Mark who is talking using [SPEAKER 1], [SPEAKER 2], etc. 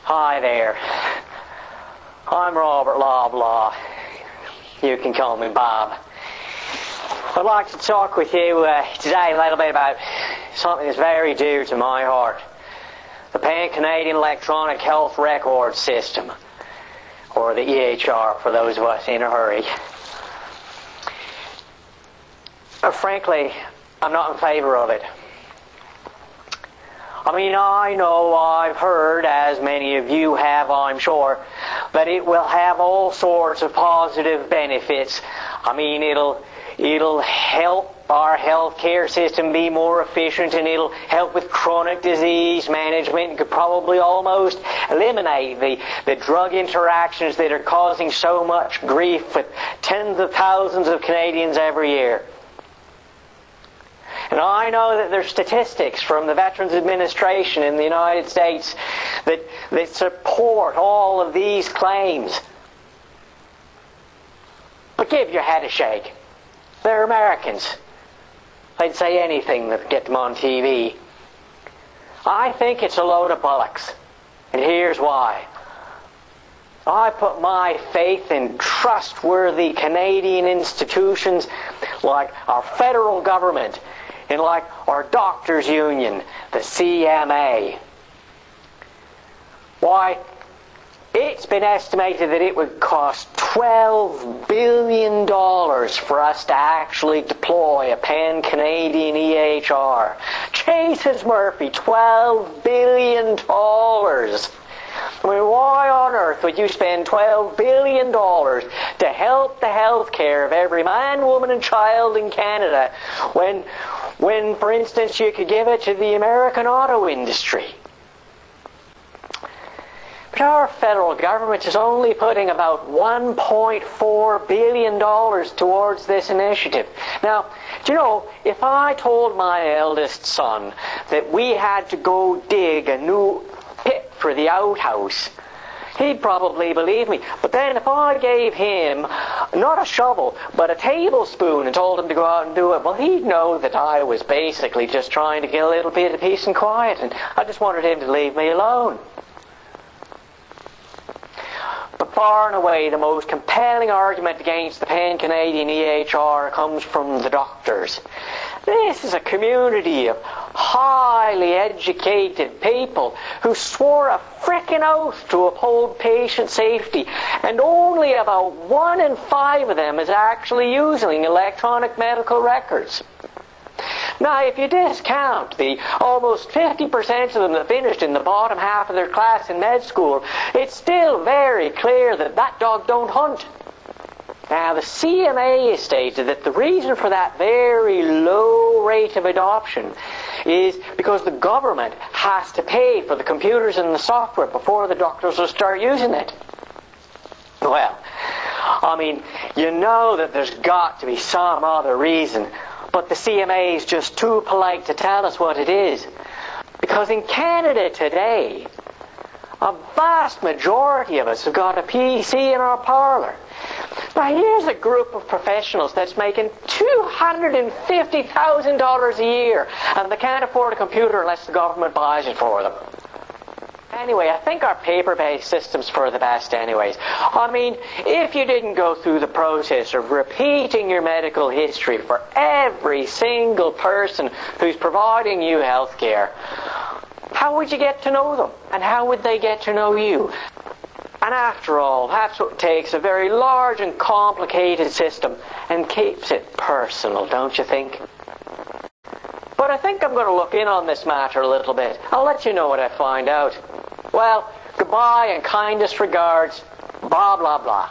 [SPEAKER 1] Hi there. I'm Robert Loblaw. You can call me Bob. I'd like to talk with you today a little bit about something that's very dear to my heart. The Pan-Canadian Electronic Health Record System, or the EHR for those of us in a hurry. Frankly, I'm not in favor of it. I know I've heard, as many of you have, I'm sure, that it will have all sorts of positive benefits. It'll help our healthcare system be more efficient, and it'll help with chronic disease management. It could probably almost eliminate the drug interactions that are causing so much grief with tens of thousands of Canadians every year. And I know that there's statistics from the Veterans Administration in the United States that support all of these claims. But give your head a shake. They're Americans. They'd say anything that get them on TV. I think it's a load of bollocks. And here's why. I put my faith in trustworthy Canadian institutions like our federal government and like our doctors' union, the CMA. Why, it's been estimated that it would cost $12 billion for us to actually deploy a pan-Canadian EHR. Jesus Murphy, $12 billion. Why on earth would you spend $12 billion to help the health care of every man, woman, and child in Canada when, for instance, you could give it to the American auto industry? But our federal government is only putting about $1.4 billion towards this initiative. Now, do you know, if I told my eldest son that we had to go dig a new pit for the outhouse, he'd probably believe me. But then if I gave him not a shovel, but a tablespoon and told him to go out and do it, well, he'd know that I was basically just trying to get a little bit of peace and quiet, and I just wanted him to leave me alone. But far and away, the most compelling argument against the Pan-Canadian EHR comes from the doctors. This is a community of highly educated people who swore a frickin' oath to uphold patient safety, and only about 1 in 5 of them is actually using electronic medical records. Now, if you discount the almost 50% of them that finished in the bottom half of their class in med school, it's still very clear that that dog don't hunt. Now, the CMA has stated that the reason for that very low rate of adoption is because the government has to pay for the computers and the software before the doctors will start using it. Well, you know that there's got to be some other reason, but the CMA is just too polite to tell us what it is. Because in Canada today, a vast majority of us have got a PC in our parlour. Now, here's a group of professionals that's making $250,000 a year, and they can't afford a computer unless the government buys it for them. Anyway, I think our paper-based system's for the best anyways. If you didn't go through the process of repeating your medical history for every single person who's providing you health care, how would you get to know them? And how would they get to know you? And after all, that's what takes a very large and complicated system and keeps it personal, don't you think? But I think I'm going to look in on this matter a little bit. I'll let you know what I find out. Well, goodbye and kindest regards, Bob Loblaw.